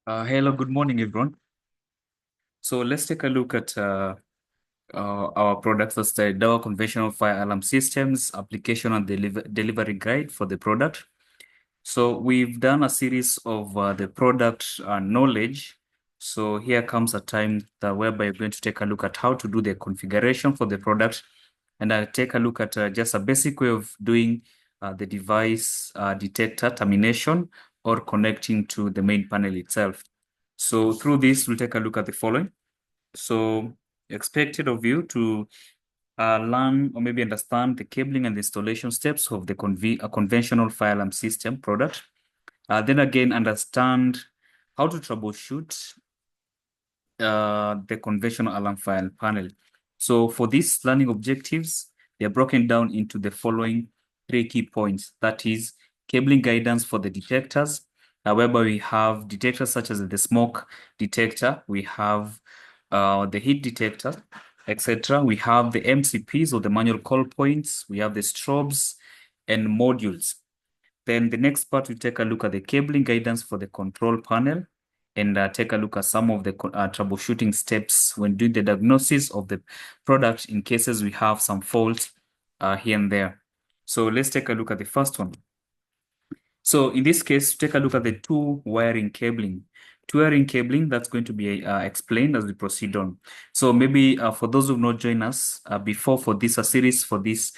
Hello, good morning, everyone. So let's take a look at our products. That's the Dow Conventional Fire Alarm Systems application and delivery guide for the product. So we've done a series of the product knowledge. So here comes a time whereby you're going to take a look at how to do the configuration for the product. And I'll take a look at just a basic way of doing the device detector termination or connecting to the main panel itself. So through this, we'll take a look at the following. So expected of you to learn or maybe understand the cabling and installation steps of the conventional fire alarm system product. Then again, understand how to troubleshoot the conventional alarm fire panel. So for these learning objectives, they are broken down into the following three key points. That is cabling guidance for the detectors, whereby we have detectors such as the smoke detector, we have the heat detector, etc. We have the MCPs or the manual call points, we have the strobes and modules. Then the next part, we take a look at the cabling guidance for the control panel and take a look at some of the troubleshooting steps when doing the diagnosis of the product in cases we have some faults here and there. So let's take a look at the first one. So in this case, take a look at the two wiring cabling. Two wiring cabling that's going to be explained as we proceed on. So maybe for those who have not joined us before for this series for this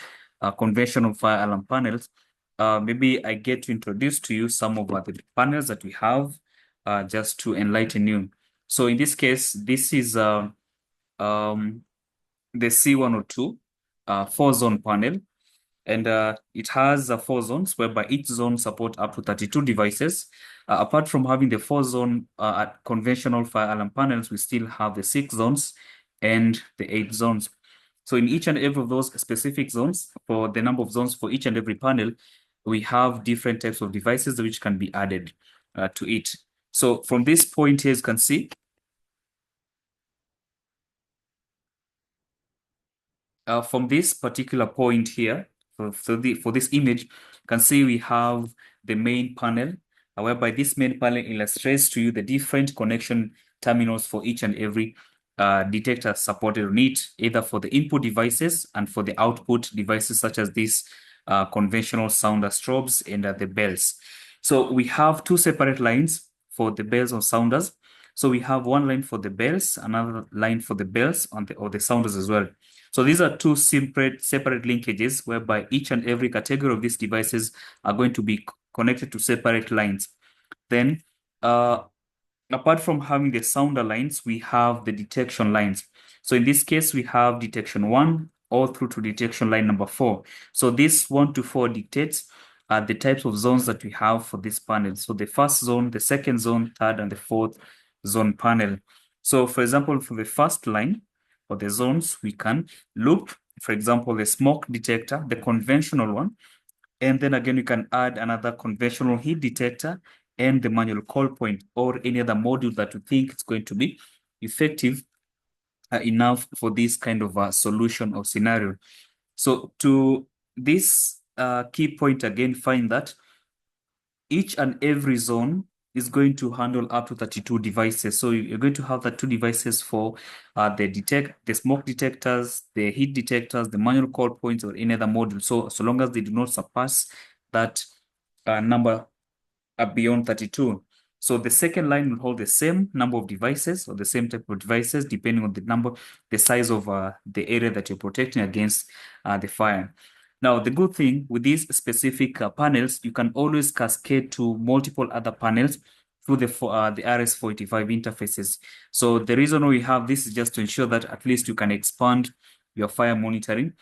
conventional fire alarm panels, maybe I get to introduce to you some of the panels that we have just to enlighten you. So in this case, this is the C102 four-zone panel. And it has 4 zones whereby each zone support up to 32 devices. Apart from having the 4 zone conventional fire alarm panels, we still have the 6 zones and the 8 zones. So in each and every of those specific zones, for the number of zones for each and every panel, we have different types of devices which can be added to it. So from this point here, as you can see, from this particular point here, for this image, you can see we have the main panel, whereby this main panel illustrates to you the different connection terminals for each and every detector supported on it, either for the input devices and for the output devices such as these conventional sounder strobes and the bells. So we have two separate lines for the bells or sounders. So we have one line for the bells, another line for the bells or the sounders as well. So these are two separate linkages whereby each and every category of these devices are going to be connected to separate lines. Then, apart from having the sounder lines, we have the detection lines. So in this case, we have detection 1 all through to detection line number 4. So this 1 to 4 dictates the types of zones that we have for this panel. So the first zone, the second zone, third, and the fourth zone panel. So for example, for the first line, for the zones, we can loop, for example, the smoke detector, the conventional one, and then again, you can add another conventional heat detector and the manual call point or any other module that you think is going to be effective enough for this kind of a solution or scenario. So to this key point again, find that each and every zone is going to handle up to 32 devices. So you're going to have the 2 devices for the smoke detectors, the heat detectors, the manual call points, or any other module. So long as they do not surpass that number beyond 32. So the second line will hold the same number of devices or the same type of devices, depending on the size of the area that you're protecting against the fire. Now, the good thing with these specific panels, you can always cascade to multiple other panels through the RS485 interfaces. So the reason we have this is just to ensure that at least you can expand your fire monitoring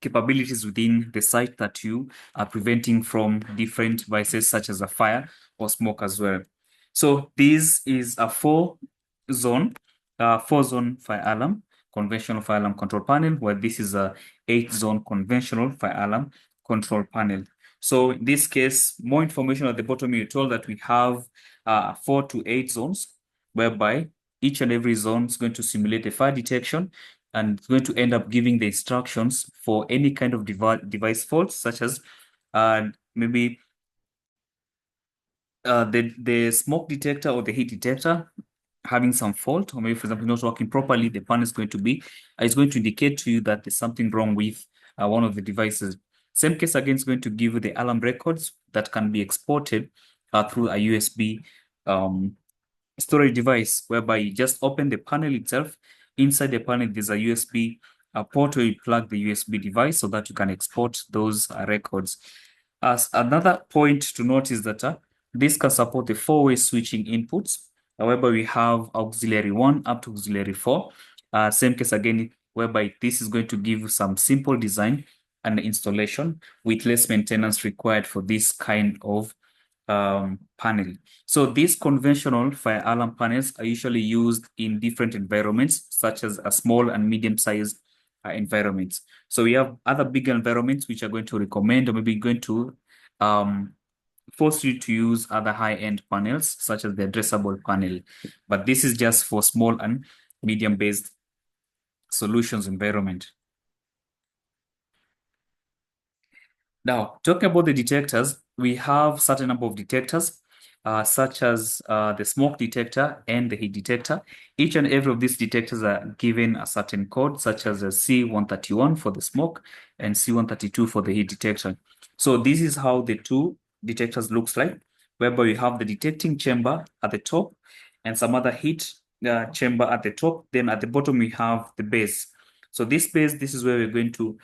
capabilities within the site that you are preventing from different devices such as a fire or smoke as well. So this is a 4-zone fire alarm, conventional fire alarm control panel, where this is a 8-zone conventional fire alarm control panel. So in this case, more information at the bottom, you're told that we have 4 to 8 zones, whereby each and every zone is going to simulate a fire detection and it's going to end up giving the instructions for any kind of device faults, such as maybe the smoke detector or the heat detector having some fault, or maybe for example not working properly, the panel is going to indicate to you that there's something wrong with one of the devices. Same case again is going to give you the alarm records that can be exported through a USB storage device, whereby you just open the panel itself. Inside the panel, there's a USB port where you plug the USB device so that you can export those records. As another point to note is that this can support the four-way switching inputs, whereby we have auxiliary 1 up to auxiliary 4. Same case again, whereby this is going to give you some simple design and installation with less maintenance required for this kind of panel. So these conventional fire alarm panels are usually used in different environments, such as a small and medium-sized environments. So we have other bigger environments which are going to recommend or maybe going to force you to use other high-end panels, such as the addressable panel. But this is just for small and medium-based solutions environment. Now, talking about the detectors, we have certain number of detectors, such as the smoke detector and the heat detector. Each and every of these detectors are given a certain code, such as a C131 for the smoke and C132 for the heat detector. So this is how the two detectors looks like, whereby we have the detecting chamber at the top and some other heat chamber at the top. Then at the bottom, we have the base. So this base, this is where we're going to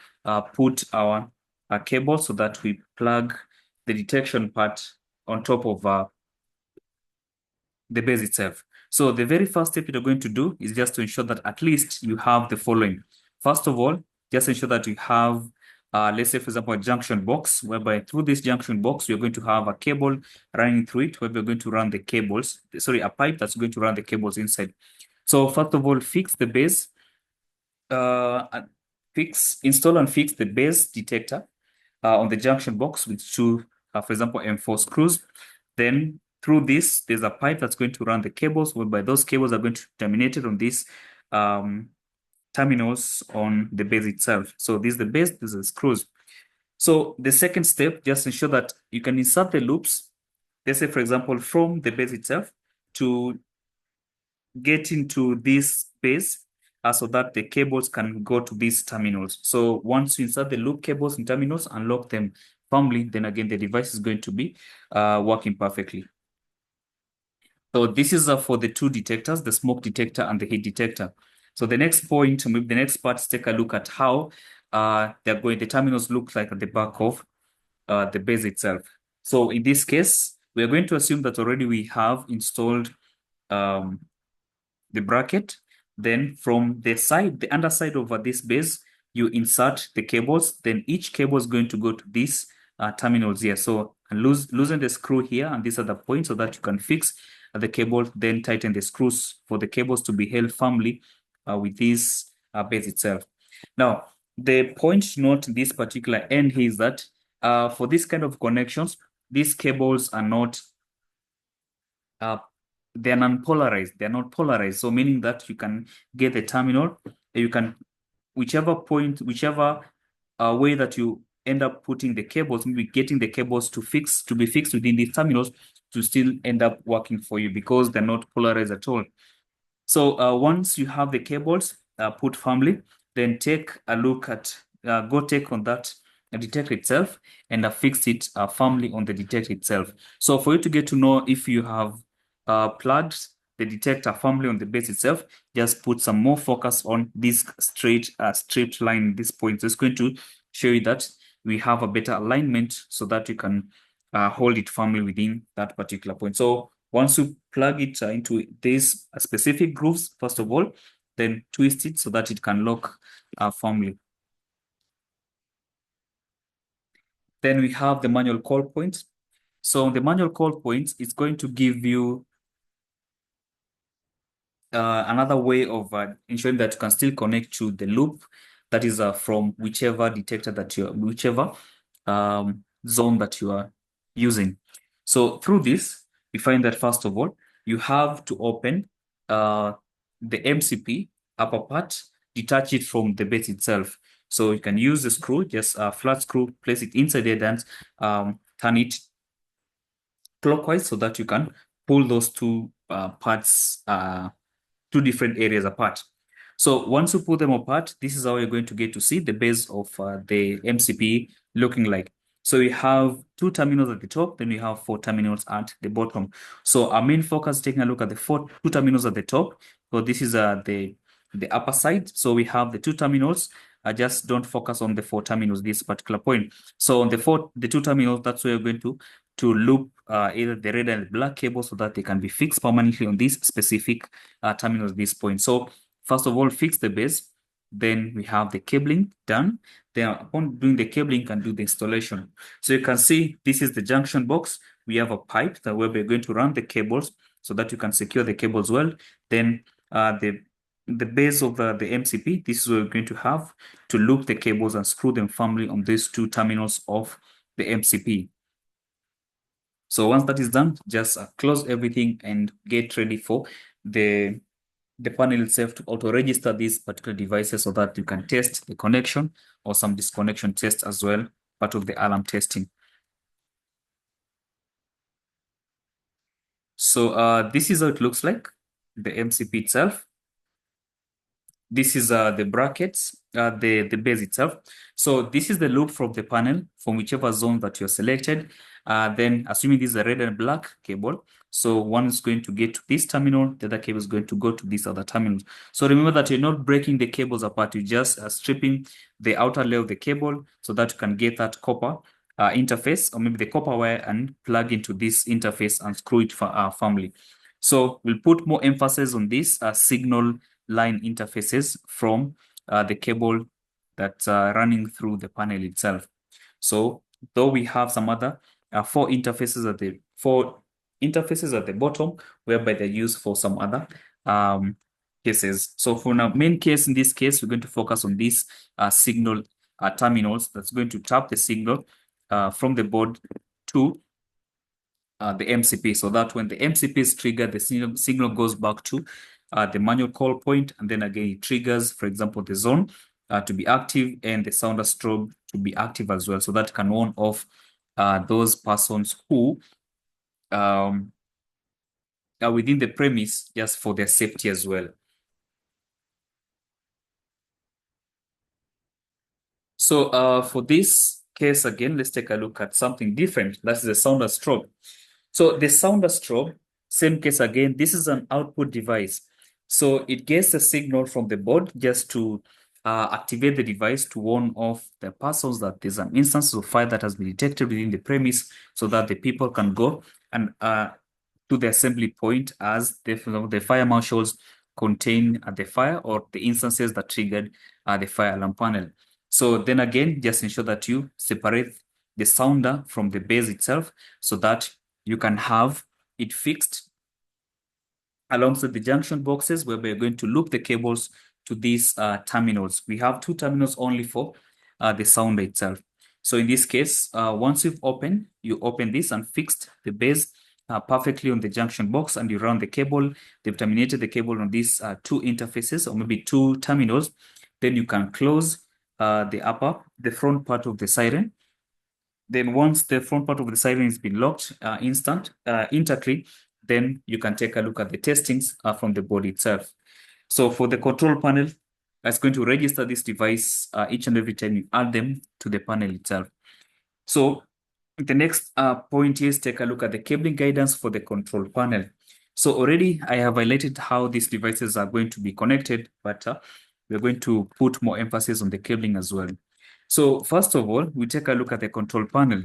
put our a cable so that we plug the detection part on top of the base itself. So the very first step you're going to do is just to ensure that at least you have the following. First of all, just ensure that you have, let's say, for example, a junction box, whereby through this junction box, you're going to have a cable running through it, where we're going to run the cables, sorry, a pipe that's going to run the cables inside. So first of all, fix the base, install and fix the base detector on the junction box with two, for example, M4 screws. Then through this, there's a pipe that's going to run the cables, whereby those cables are going to terminate it on these terminals on the base itself. So this is the base, this is the screws. So the second step, just ensure that you can insert the loops, let's say, for example, from the base itself to get into this base so that the cables can go to these terminals. So once you insert the loop cables in terminals and lock them firmly, then again, the device is going to be working perfectly. So this is for the two detectors, the smoke detector and the heat detector. So the next point, maybe the next part, is take a look at how the terminals look like at the back of the base itself. So in this case, we are going to assume that already we have installed the bracket. Then from the side, the underside of this base, you insert the cables. Then each cable is going to go to these terminals here. So loosen the screw here, and these are the points so that you can fix the cable, then tighten the screws for the cables to be held firmly with this base itself. Now, the point to note in this particular end here is that for this kind of connections, these cables are not they're non-polarized. They're not polarized. So meaning that you can get the terminal, you can, whichever point, whichever way that you end up putting the cables, maybe getting the cables to be fixed within these terminals to still end up working for you because they're not polarized at all. So once you have the cables put firmly, then take a look at, go take on that detector itself and fix it firmly on the detector itself. So for you to get to know if you have plugged the detector firmly on the base itself, just put some more focus on this straight line, this point. So it's going to show you that we have a better alignment so that you can hold it firmly within that particular point. So once you plug it into these specific grooves, first of all, then twist it so that it can lock firmly. Then we have the manual call point. So the manual call point is going to give you another way of ensuring that you can still connect to the loop that is from whichever detector that whichever zone that you are using. So through this, we find that first of all, you have to open the MCP upper part, detach it from the base itself. So you can use the screw, just a flat screw, place it inside there, then turn it clockwise so that you can pull those two parts, two different areas apart. So once you pull them apart, this is how you're going to get to see the base of the MCP looking like. So we have two terminals at the top, then we have four terminals at the bottom. So our main focus is taking a look at the two terminals at the top. So this is the upper side. So we have the two terminals. I just don't focus on the four terminals this particular point. So on the two terminals, that's where you're going to loop either the red and black cable so that they can be fixed permanently on this specific terminal at this point. So first of all, fix the base. Then we have the cabling done. Then upon doing the cabling, you can do the installation. So you can see this is the junction box. We have a pipe that where we're going to run the cables so that you can secure the cables well. Then the base of the MCP, this is where we're going to have to loop the cables and screw them firmly on these two terminals of the MCP. So once that is done, just close everything and get ready for the panel itself to auto-register these particular devices so that you can test the connection or some disconnection tests as well, part of the alarm testing. So this is how it looks like, the MCP itself. This is the brackets, the base itself. So this is the loop from the panel from whichever zone that you're selected. Then assuming this is a red and black cable, so one is going to get to this terminal, the other cable is going to go to this other terminal. So remember that you're not breaking the cables apart, you're just stripping the outer layer of the cable so that you can get that copper interface or maybe the copper wire and plug into this interface and screw it firmly. So we'll put more emphasis on this signal line interfaces from the cable that's running through the panel itself. So though we have some other four interfaces at the bottom, whereby they're used for some other cases. So for our main case, in this case, we're going to focus on these signal terminals that's going to tap the signal from the board to the MCP, so that when the MCP is triggered, the signal goes back to the manual call point, and then again it triggers, for example, the zone to be active and the sounder strobe to be active as well, so that can warn off those persons who are within the premise just for their safety as well. So for this case, again, let's take a look at something different. That's the sounder strobe. So the sounder strobe, same case again, this is an output device. So it gets a signal from the board just to activate the device to warn off the persons that there's an instance of fire that has been detected within the premise so that the people can go and to the assembly point as the fire marshals contain the fire or the instances that triggered the fire alarm panel. So then again, just ensure that you separate the sounder from the base itself so that you can have it fixed alongside the junction boxes where we're going to loop the cables to these terminals. We have two terminals only for the sounder itself. So in this case, once you open this and fixed the base perfectly on the junction box and you run the cable, they've terminated the cable on these two interfaces or maybe two terminals, then you can close the front part of the siren. Then once the front part of the siren has been locked instantly, then you can take a look at the testings from the board itself. So for the control panel, it's going to register this device each and every time you add them to the panel itself. So the next point is take a look at the cabling guidance for the control panel. So already I have highlighted how these devices are going to be connected, but we're going to put more emphasis on the cabling as well. So first of all, we take a look at the control panel.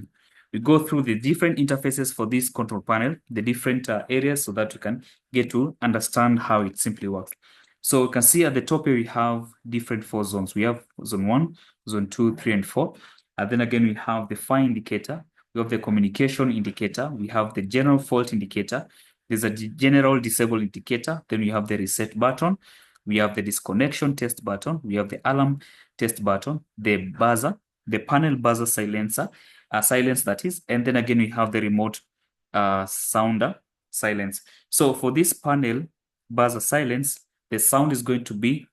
We go through the different interfaces for this control panel, the different areas so that you can get to understand how it simply works. So you can see at the top here, we have different 4 zones. We have zone 1, zone 2, 3, and 4. And then again, we have the fire indicator. We have the communication indicator. We have the general fault indicator. There's a general disable indicator. Then we have the reset button. We have the disconnection test button. We have the alarm test button, the buzzer, the panel buzzer silencer, silence that is. And then again, we have the remote sounder silence. So for this panel buzzer silence, the sound is going to be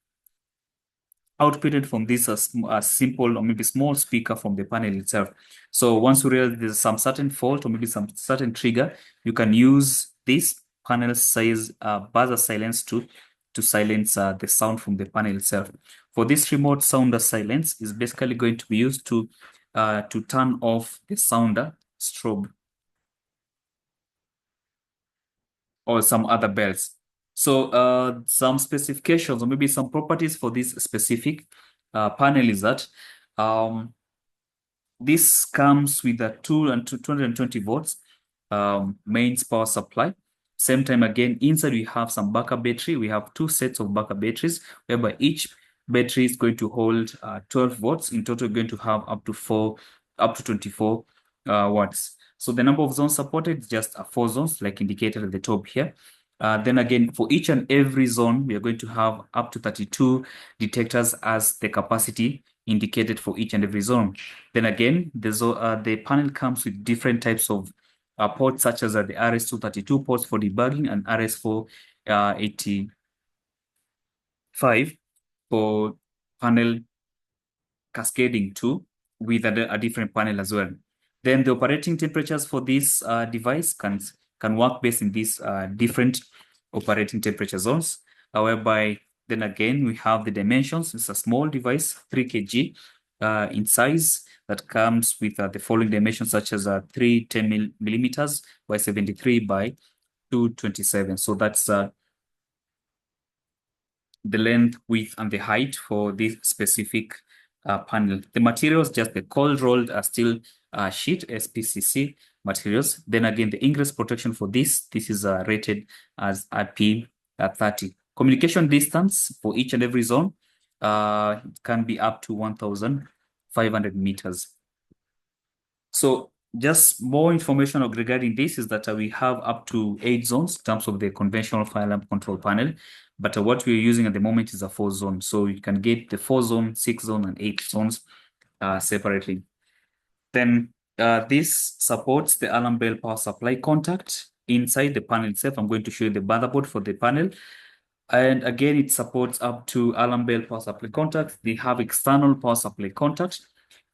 outputted from this a simple or maybe small speaker from the panel itself. So once you realize there's some certain fault or maybe some certain trigger, you can use this panel size buzzer silence to silence the sound from the panel itself. For this remote sounder silence is basically going to be used to turn off the sounder strobe or some other bells. So some specifications or maybe some properties for this specific panel is that this comes with a 220 volts mains power supply. Same time again, inside we have some backup battery. We have two sets of backup batteries, whereby each battery is going to hold 12 volts. In total, we're going to have up to 24 watts. So the number of zones supported is just 4 zones, like indicated at the top here. Then again, for each and every zone, we are going to have up to 32 detectors as the capacity indicated for each and every zone. Then again, the panel comes with different types of ports, such as the RS-232 ports for debugging and RS-485 for panel cascading too, with a different panel as well. Then the operating temperatures for this device can work based in these different operating temperature zones, whereby then again we have the dimensions. It's a small device, 3 kg in size, that comes with the following dimensions, such as 310 millimeters by 73 by 227. So that's the length, width, and the height for this specific panel. The materials, just the cold rolled steel sheet, SPCC materials. Then again, the ingress protection for this is rated as IP30. Communication distance for each and every zone can be up to 1,500 meters. So just more information regarding this is that we have up to 8 zones in terms of the conventional fire alarm control panel. But what we're using at the moment is a 4 zone. So you can get the 4 zone, 6 zone, and 8 zones separately. Then this supports the alarm bell power supply contact inside the panel itself. I'm going to show you the motherboard for the panel. And again, it supports up to alarm bell power supply contact. They have external power supply contact.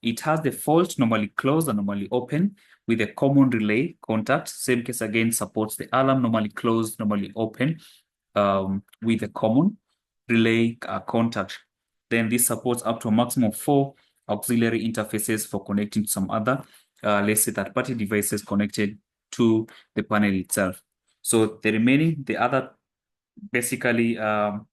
It has the fault normally closed and normally open with a common relay contact. Same case again, supports the alarm normally closed, normally open with a common relay contact. Then this supports up to a maximum of 4 auxiliary interfaces for connecting to some other, let's say, third-party devices connected to the panel itself. So the other basically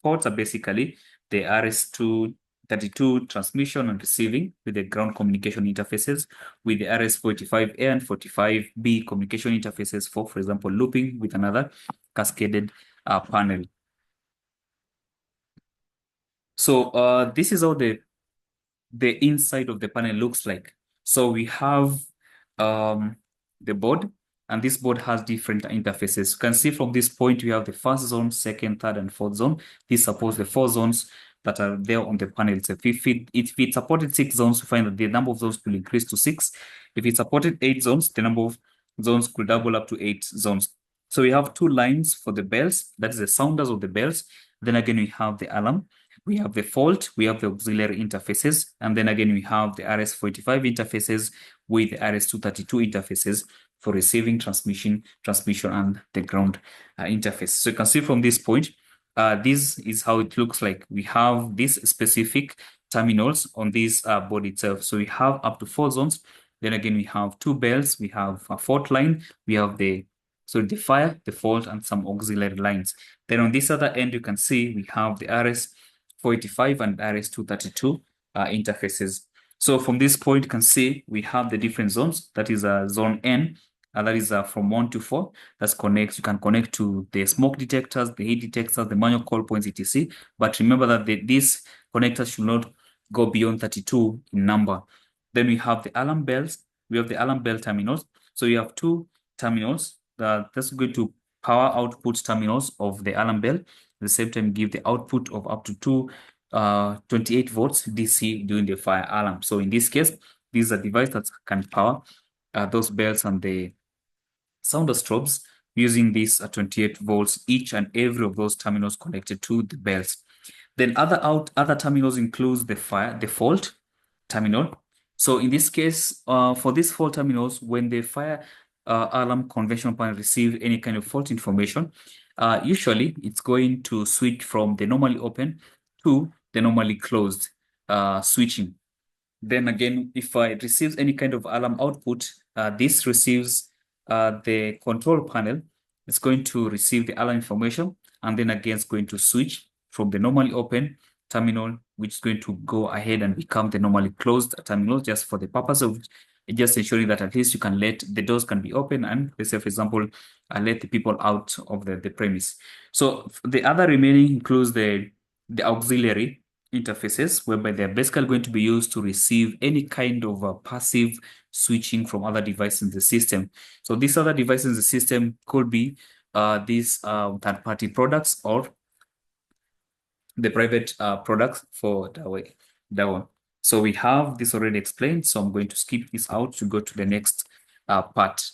ports are basically the RS-232 transmission and receiving with the ground communication interfaces, with the RS-485A and 45B communication interfaces for example, looping with another cascaded panel. So this is how the inside of the panel looks like. So we have the board, and this board has different interfaces. You can see from this point, we have the first zone, second, third, and fourth zone. This supports the 4 zones that are there on the panel itself. If it supported 6 zones, you find that the number of zones will increase to 6. If it supported 8 zones, the number of zones could double up to 8 zones. So we have 2 lines for the bells. That is the sounders of the bells. Then again, we have the alarm. We have the fault, we have the auxiliary interfaces, and then again, we have the RS-485 interfaces with the RS-232 interfaces for receiving, transmission, and the ground interface. So you can see from this point, this is how it looks like. We have these specific terminals on this board itself. So we have up to 4 zones. Then again, we have 2 bells, we have a fault line, we have the fire, the fault, and some auxiliary lines. Then on this other end, you can see we have the RS-485 and RS-232 interfaces. So from this point, you can see we have the different zones. That is zone N, that is from 1 to 4. That's connects. You can connect to the smoke detectors, the heat detectors, the manual call points, etc. But remember that these connectors should not go beyond 32 in number. Then we have the alarm bells. We have the alarm bell terminals. So you have 2 terminals. That's going to power output terminals of the alarm bell. At the same time, give the output of up to 28 volts DC during the fire alarm. So in this case, this is a device that can power those bells and the sounder strobes using these 28 volts each and every of those terminals connected to the bells. Then other terminals includes the fault terminal. So in this case, for these fault terminals, when the fire alarm conventional panel receive any kind of fault information, usually it's going to switch from the normally open to the normally closed switching. Then again, if it receives any kind of alarm output, this receives the control panel. It's going to receive the alarm information, and then again, it's going to switch from the normally open terminal, which is going to go ahead and become the normally closed terminal, just for the purpose of just ensuring that at least you can let the doors can be open and, let's say, for example, let the people out of the premise. So the other remaining includes the auxiliary interfaces, whereby they're basically going to be used to receive any kind of passive switching from other devices in the system. So these other devices in the system could be these third-party products or the private products for that one. So we have this already explained, so I'm going to skip this out to go to the next part.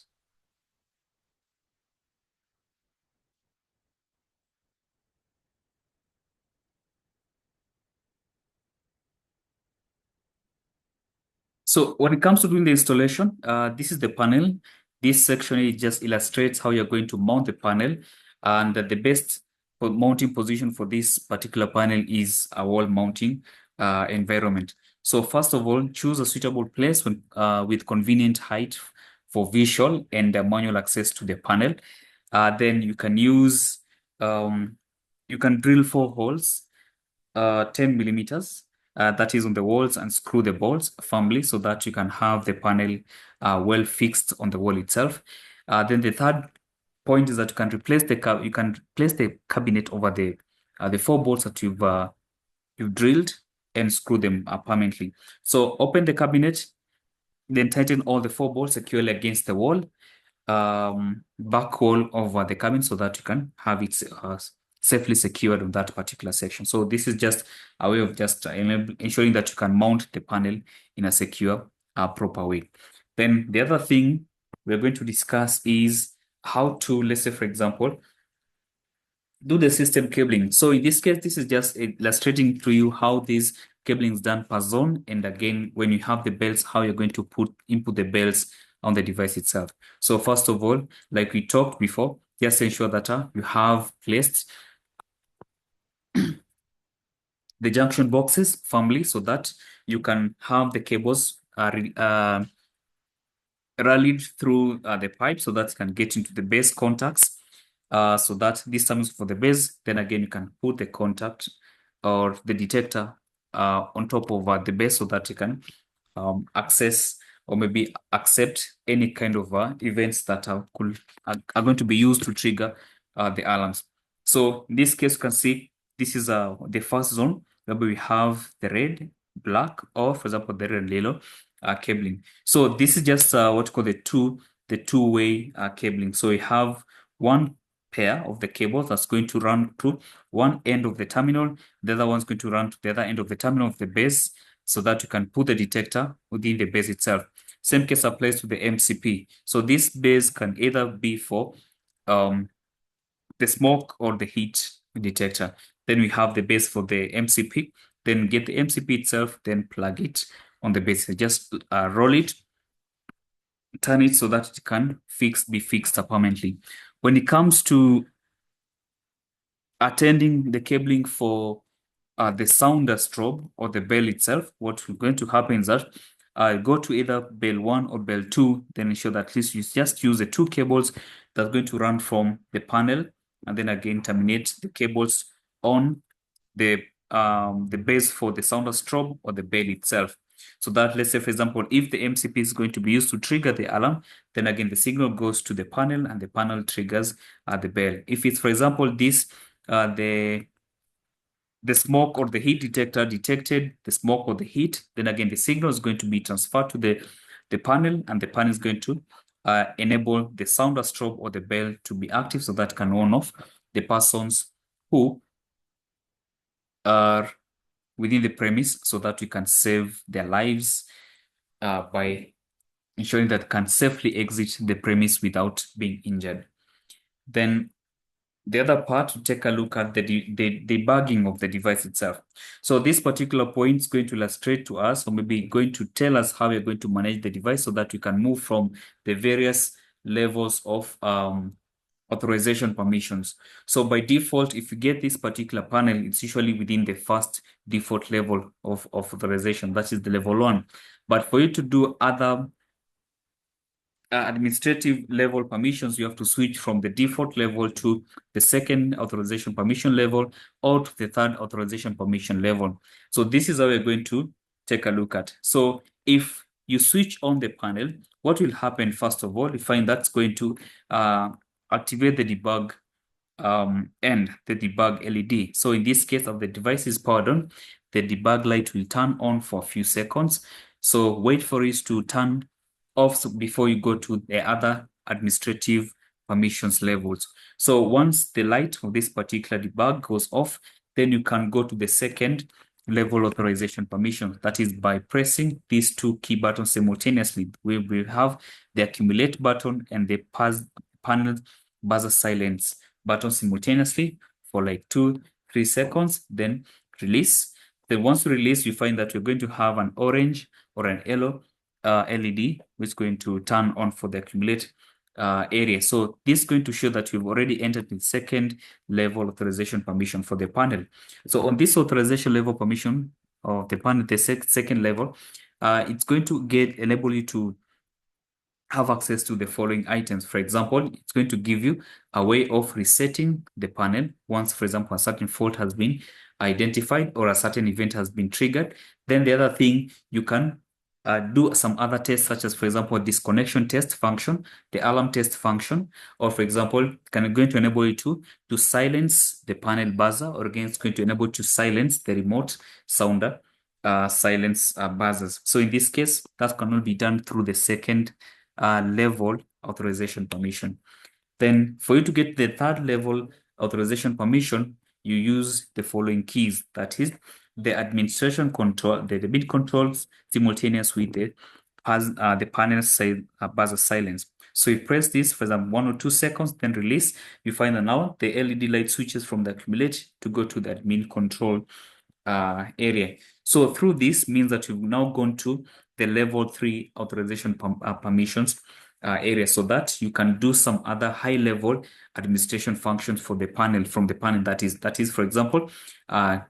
So when it comes to doing the installation, this is the panel. This section it just illustrates how you're going to mount the panel, and the best mounting position for this particular panel is a wall mounting environment. So first of all, choose a suitable place with convenient height for visual and manual access to the panel. Then you can use, you can drill 4 holes 10 millimeters, that is on the walls, and screw the bolts firmly so that you can have the panel well fixed on the wall itself. Then the third point is that you can place the cabinet over the 4 bolts that you've drilled and screw them permanently. So open the cabinet, then tighten all the 4 bolts securely against the wall, back wall of the cabin, so that you can have it safely secured on that particular section. So this is just a way of just ensuring that you can mount the panel in a secure, proper way. Then the other thing we're going to discuss is how to, let's say, for example, do the system cabling. So in this case, this is just illustrating to you how this cabling is done per zone. And again, when you have the belts, how you're going to input the belts on the device itself. So first of all, like we talked before, just ensure that you have placed the junction boxes firmly so that you can have the cables rallied through the pipe so that can get into the base contacts, so that this time is for the base. Then again, you can put the contact or the detector on top of the base so that you can access or maybe accept any kind of events that are going to be used to trigger the alarms. So in this case, you can see this is the first zone where we have the red, black, or for example, the red and yellow cabling. So this is just what you call the two-way cabling. So we have one pair of the cables that's going to run to one end of the terminal. The other one's going to run to the other end of the terminal of the base, so that you can put the detector within the base itself. Same case applies to the MCP. So this base can either be for the smoke or the heat detector. Then we have the base for the MCP. Then get the MCP itself, then plug it on the base. Just roll it, turn it so that it can be fixed permanently. When it comes to attending the cabling for the sounder strobe or the bell itself, what's going to happen is that go to either bell 1 or bell 2, then ensure that at least you just use the 2 cables that's going to run from the panel, and then again terminate the cables on the base for the sounder strobe or the bell itself. So that, let's say, for example, if the MCP is going to be used to trigger the alarm, then again the signal goes to the panel and the panel triggers the bell. If it's, for example, this the smoke or the heat detector detected the smoke or the heat, then again the signal is going to be transferred to the panel, and the panel is going to enable the sounder strobe or the bell to be active, so that can warn off the persons who are within the premise, so that we can save their lives by ensuring that can safely exit the premise without being injured. Then the other part, to take a look at the debugging of the device itself. So this particular point is going to illustrate to us, or maybe going to tell us how we're going to manage the device so that we can move from the various levels of authorization permissions. So by default, if you get this particular panel, it's usually within the first default level of authorization, that is the level 1. But for you to do other administrative level permissions, you have to switch from the default level to the second authorization permission level or to the third authorization permission level. So this is how we're going to take a look at. So if you switch on the panel, what will happen first of all, you find that's going to activate the debug and the debug LED. So in this case, of the device is powered on, the debug light will turn on for a few seconds. So wait for it to turn off before you go to the other administrative permissions levels. So once the light of this particular debug goes off, then you can go to the second level authorization permission. That is by pressing these two key buttons simultaneously. We will have the accumulate button and the panel buzzer silence button simultaneously for like 2-3 seconds, then release. Then once you release, you find that you're going to have an orange or an yellow LED, which is going to turn on for the accumulate area. So this is going to show that you've already entered the second level authorization permission for the panel. So on this authorization level permission of the panel, the second level, it's going to enable you to have access to the following items. For example, it's going to give you a way of resetting the panel once, for example, a certain fault has been identified or a certain event has been triggered. Then the other thing, you can do some other tests, such as, for example, disconnection test function, the alarm test function, or for example, going to enable you to silence the panel buzzer, or again, it's going to enable you to silence the remote sounder silence buzzers. So in this case, that cannot be done through the second level authorization permission. Then for you to get the third level authorization permission, you use the following keys. That is the administration control, the bit controls simultaneous with the panel buzzer silence. So you press this for example 1 or 2 seconds, then release. You find that now the LED light switches from the accumulate to go to the admin control area. So through this means that you've now gone to the level 3 authorization permissions area, so that you can do some other high level administration functions for the panel from the panel. That is, for example,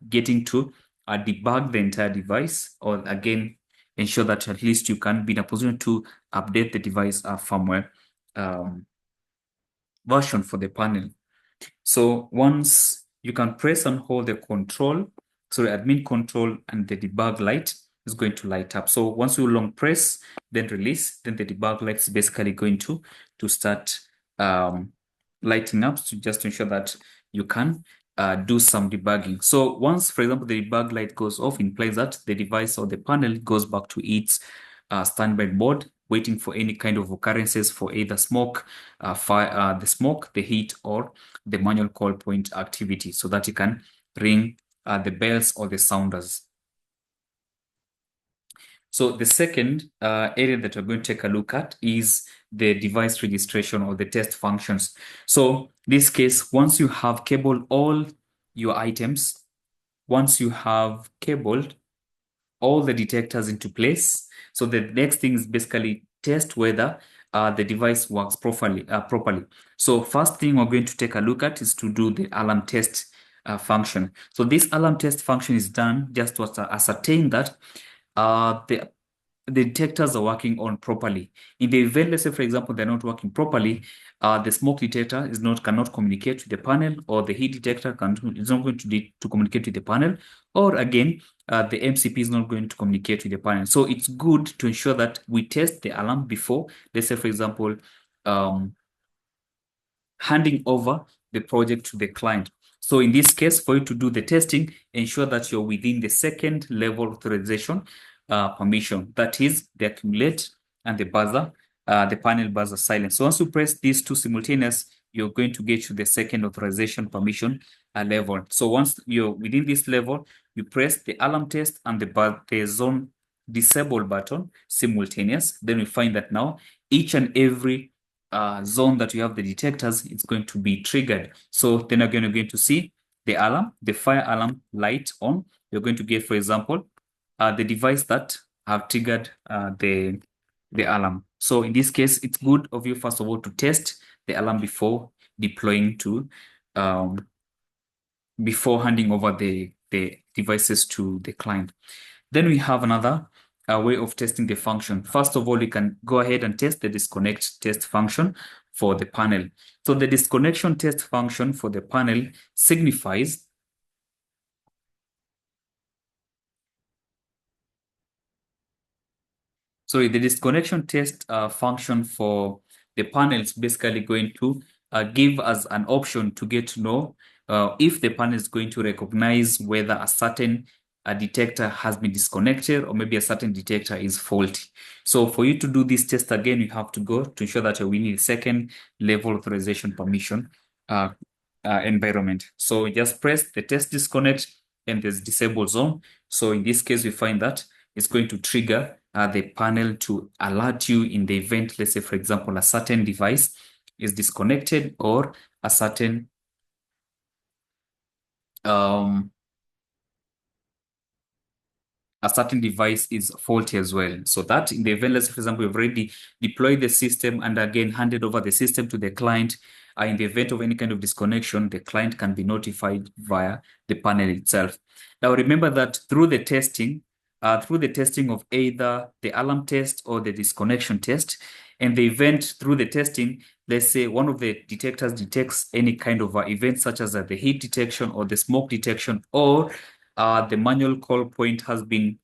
getting to debug the entire device, or again, ensure that at least you can be in a position to update the device firmware version for the panel. So once you can press and hold the admin control, and the debug light is going to light up. So once you long press, then release, then the debug light is basically going to start lighting up, just to ensure that you can do some debugging. So once, for example, the debug light goes off, implies that the device or the panel goes back to its standby mode, waiting for any kind of occurrences for either smoke, fire, the smoke, the heat, or the manual call point activity, so that you can ring the bells or the sounders. So the second area that we're going to take a look at is the device registration or the test functions. So this case, once you have cabled all your items, once you have cabled all the detectors into place, so the next thing is basically test whether the device works properly. So first thing we're going to take a look at is to do the alarm test function. So this alarm test function is done just to ascertain that the detectors are working on properly. In the event, let's say, for example, they're not working properly, the smoke detector cannot communicate with the panel, or the heat detector is not going to communicate with the panel, or again, the MCP is not going to communicate with the panel. So it's good to ensure that we test the alarm before, let's say, for example, handing over the project to the client. So in this case, for you to do the testing, ensure that you're within the second level authorization permission. That is the accumulate and the buzzer, the panel buzzer silence. So once you press these two simultaneous, you're going to get to the second authorization permission level. So once you're within this level, you press the alarm test and the zone disable button simultaneous. Then we find that now each and every zone that you have the detectors, it's going to be triggered. So then again, you're going to see the alarm, the fire alarm light on. You're going to get, for example, the device that have triggered the alarm. So in this case, it's good of you, first of all, to test the alarm before deploying to, before handing over the devices to the client. Then we have another way of testing the function. First of all, you can go ahead and test the disconnect test function for the panel. So the disconnection test function for the panel signifies the disconnection test function for the panel is basically going to give us an option to get to know if the panel is going to recognize whether a certain detector has been disconnected or maybe a certain detector is faulty. So for you to do this test again, you have to go to ensure that we need a second level authorization permission environment. So just press the test disconnect and there's disable zone. So in this case, we find that it's going to trigger the panel to alert you in the event, let's say, for example, a certain device is disconnected or a certain device is faulty as well. So that in the event, let's say, for example, we've already deployed the system and again handed over the system to the client. In the event of any kind of disconnection, the client can be notified via the panel itself. Now, remember that through the testing of either the alarm test or the disconnection test, and the event through the testing, let's say one of the detectors detects any kind of event such as the heat detection or the smoke detection, or the manual call point has been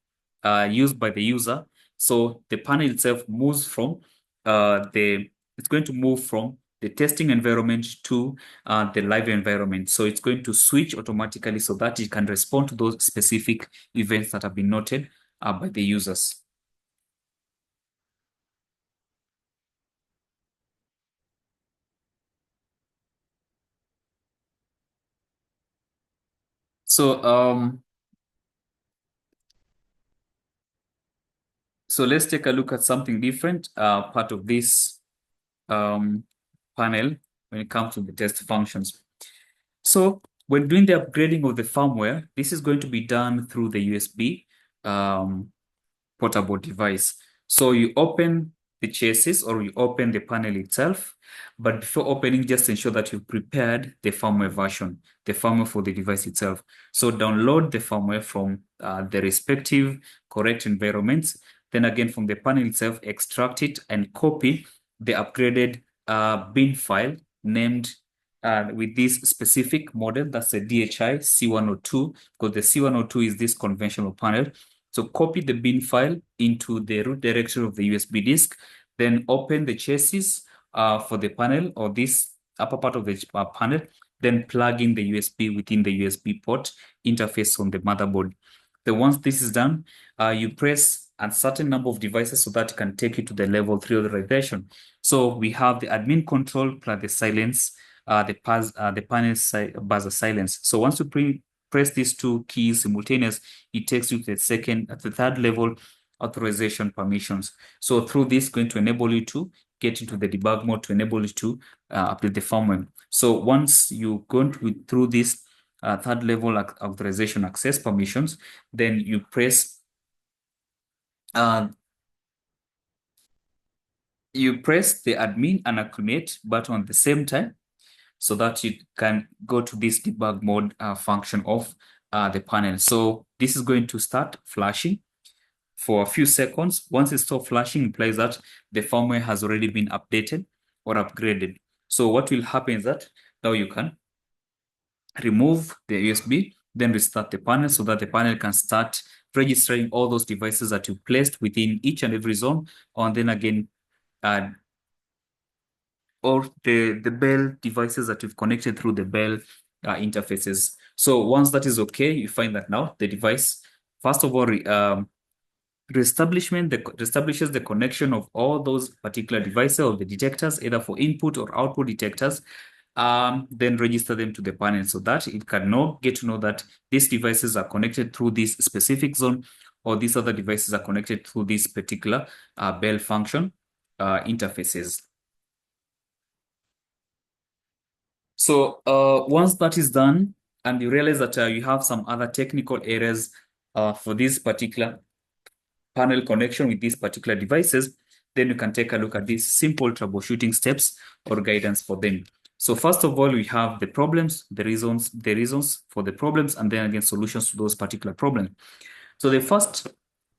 used by the user. So the panel itself moves from it's going to move from the testing environment to the live environment. So it's going to switch automatically so that it can respond to those specific events that have been noted by the users. So let's take a look at something different, part of this panel when it comes to the test functions. So when doing the upgrading of the firmware, this is going to be done through the USB portable device. So you open the chassis or you open the panel itself, but before opening, just ensure that you've prepared the firmware version, the firmware for the device itself. So download the firmware from the respective correct environments. Then again, from the panel itself, extract it and copy the upgraded bin file named with this specific model, that's a DHI C102, because the C102 is this conventional panel. So copy the bin file into the root directory of the USB disk, then open the chassis for the panel or this upper part of the panel, then plug in the USB within the USB port interface on the motherboard. Then once this is done, you press a certain number of devices so that can take you to the level 3 authorization. So we have the admin control plus the silence, the panel buzzer silence. So once you press these two keys simultaneous, it takes you to the third level authorization permissions. So through this, going to enable you to get into the debug mode to enable you to update the firmware. So once you go through this third level authorization access permissions, then you press the admin and acclimate button at the same time, so that you can go to this debug mode function of the panel. So this is going to start flashing for a few seconds. Once it stops flashing, it implies that the firmware has already been updated or upgraded. So what will happen is that now you can remove the USB, then restart the panel so that the panel can start registering all those devices that you placed within each and every zone, and then again or the Bell devices that you've connected through the Bell interfaces. So once that is okay, you find that now the device, first of all, reestablishes the connection of all those particular devices or the detectors, either for input or output detectors, then register them to the panel so that it can now get to know that these devices are connected through this specific zone, or these other devices are connected through this particular Bell function interfaces. So once that is done, and you realize that you have some other technical errors for this particular panel connection with these particular devices, then you can take a look at these simple troubleshooting steps or guidance for them. So first of all, we have the problems, the reasons for the problems, and then again solutions to those particular problems. So the first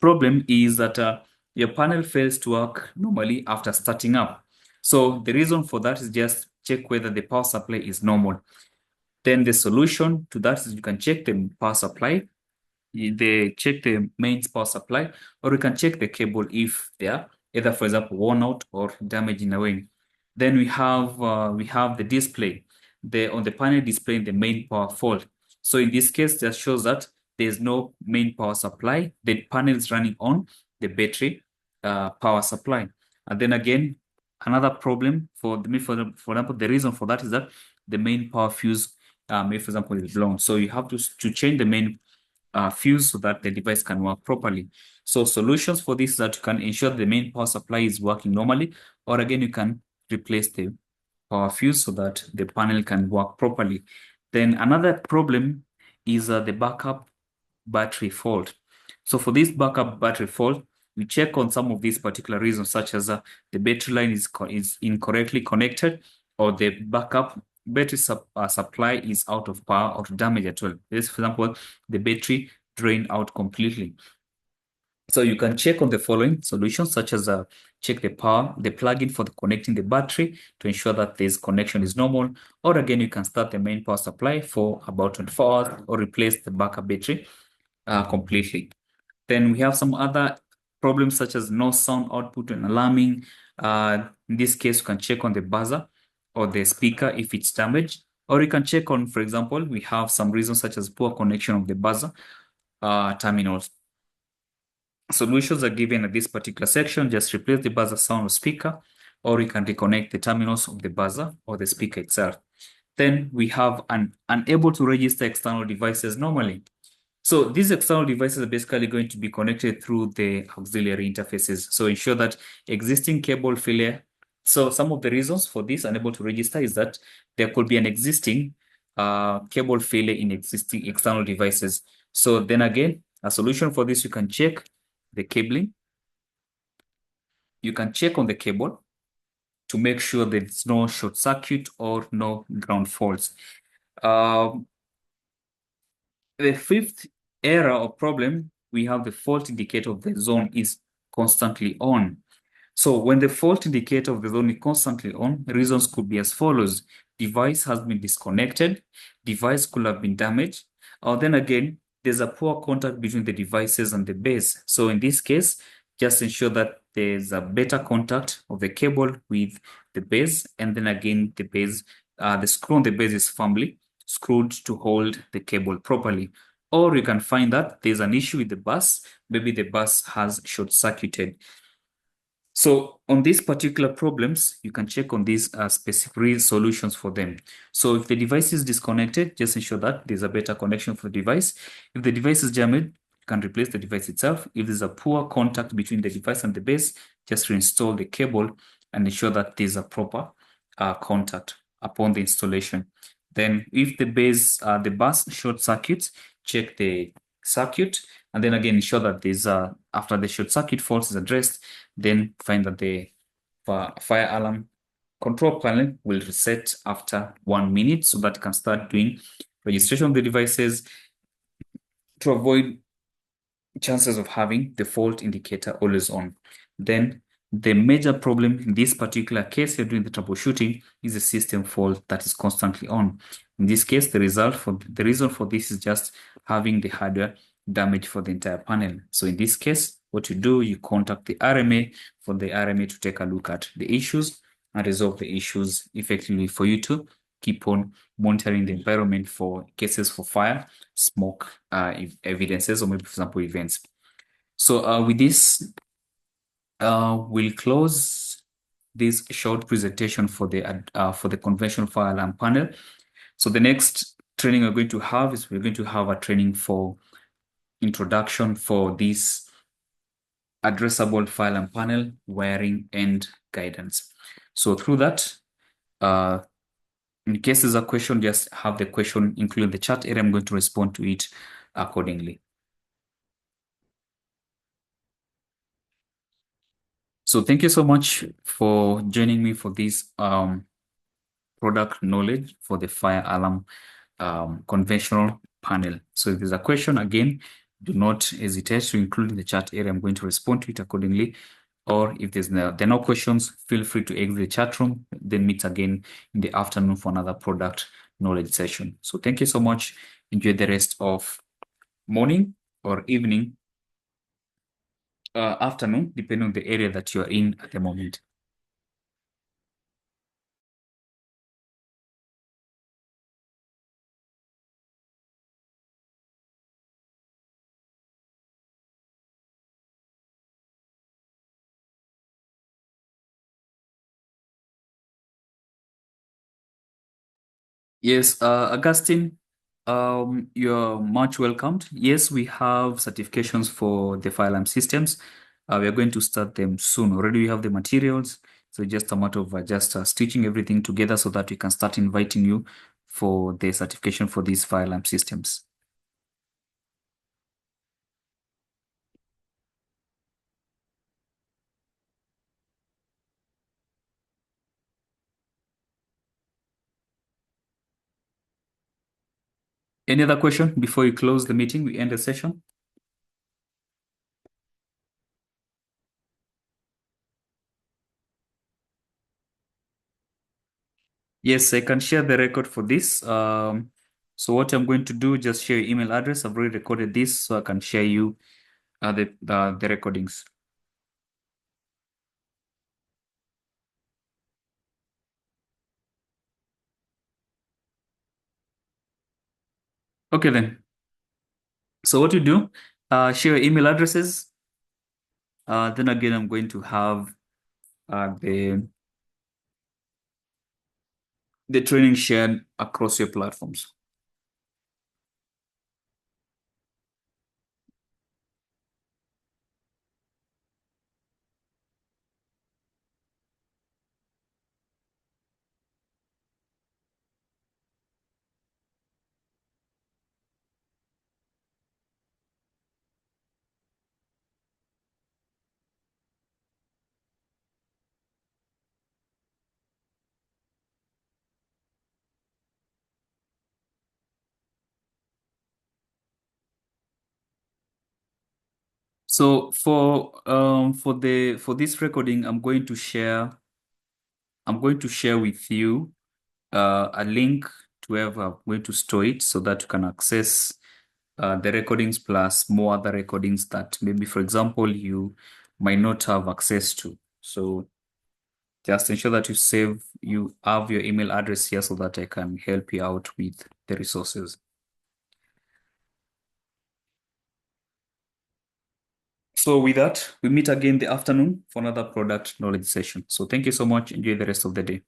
problem is that your panel fails to work normally after starting up. So the reason for that is just check whether the power supply is normal. Then the solution to that is you can check the power supply, they check the main power supply, or you can check the cable if they are either, for example, worn out or damaged in a way. Then we have the display, on the panel displaying the main power fault. So in this case, that shows that there's no main power supply. The panel is running on the battery power supply. And then again, another problem for example, the reason for that is that the main power fuse, may, for example, is blown. So you have to change the main fuse so that the device can work properly. So solutions for this is that you can ensure the main power supply is working normally, or again, you can replace the power fuse so that the panel can work properly. Then another problem is the backup battery fault. So for this backup battery fault, we check on some of these particular reasons, such as the battery line is incorrectly connected, or the backup battery supply is out of power or damaged at all. This, for example, the battery drained out completely. So you can check on the following solutions, such as check the power, the plug-in for connecting the battery to ensure that this connection is normal. Or again, you can start the main power supply for about 24 hours or replace the backup battery completely. Then we have some other problems such as no sound output and alarming. In this case, you can check on the buzzer or the speaker if it's damaged. Or you can check on, for example, we have some reasons such as poor connection of the buzzer terminals. Solutions are given at this particular section. Just replace the buzzer sound or speaker, or you can reconnect the terminals of the buzzer or the speaker itself. Then we have unable to register external devices normally. So these external devices are basically going to be connected through the auxiliary interfaces. So ensure that existing cable failure. So some of the reasons for this unable to register is that there could be an existing cable failure in existing external devices. So then again, a solution for this, you can check the cabling. You can check on the cable to make sure there's no short circuit or no ground faults. The fifth error or problem, we have the fault indicator of the zone is constantly on. So when the fault indicator of the zone is constantly on, reasons could be as follows. Device has been disconnected, device could have been damaged, or then again, there's a poor contact between the devices and the base. So in this case, just ensure that there's a better contact of the cable with the base, and then again, the base, the screw on the base is firmly screwed to hold the cable properly. Or you can find that there's an issue with the bus, maybe the bus has short-circuited. So on these particular problems, you can check on these specific solutions for them. So if the device is disconnected, just ensure that there's a better connection for the device. If the device is jammed, you can replace the device itself. If there's a poor contact between the device and the base, just reinstall the cable and ensure that there's a proper contact upon the installation. Then if the bus short circuits, check the circuit, and then again ensure that there's after the short circuit fault is addressed, then find that the fire alarm control panel will reset after 1 minute so that you can start doing registration of the devices to avoid chances of having the fault indicator always on. Then the major problem in this particular case you're doing the troubleshooting is a system fault that is constantly on. In this case, the reason for this is just having the hardware damage for the entire panel. So in this case, what you do, you contact the RMA for the RMA to take a look at the issues and resolve the issues effectively for you to keep on monitoring the environment for cases for fire, smoke evidences, or maybe, for example, events. So with this, we'll close this short presentation for the conventional fire alarm panel. So the next training we're going to have is we're going to have a training for introduction for this addressable fire alarm panel, wiring, and guidance. So through that, In case there's a question, just have the question included in the chat area. I'm going to respond to it accordingly. So thank you so much for joining me for this product knowledge for the fire alarm conventional panel. So if there's a question, again, do not hesitate to include in the chat area. I'm going to respond to it accordingly. Or if there are no questions, feel free to exit the chat room, then meet again in the afternoon for another product knowledge session. So thank you so much. Enjoy the rest of morning or evening, afternoon, depending on the area that you're in at the moment. Yes, Augustine, you're much welcomed. Yes, we have certifications for the fire alarm systems. We are going to start them soon. Already we have the materials. So just a matter of just stitching everything together so that we can start inviting you for the certification for these fire alarm systems. Any other question before we close the meeting, we end the session? Yes, I can share the record for this. So what I'm going to do, just share your email address. I've already recorded this, so I can share you the recordings. Okay then. So what you do, share your email addresses. Then again, I'm going to have the training shared across your platforms. So for this recording, I'm going to share with you a link to where I'm going to store it so that you can access the recordings plus more other recordings that maybe, for example, you might not have access to. So just ensure that you have your email address here so that I can help you out with the resources. So with that, we meet again in the afternoon for another product knowledge session. So thank you so much. Enjoy the rest of the day.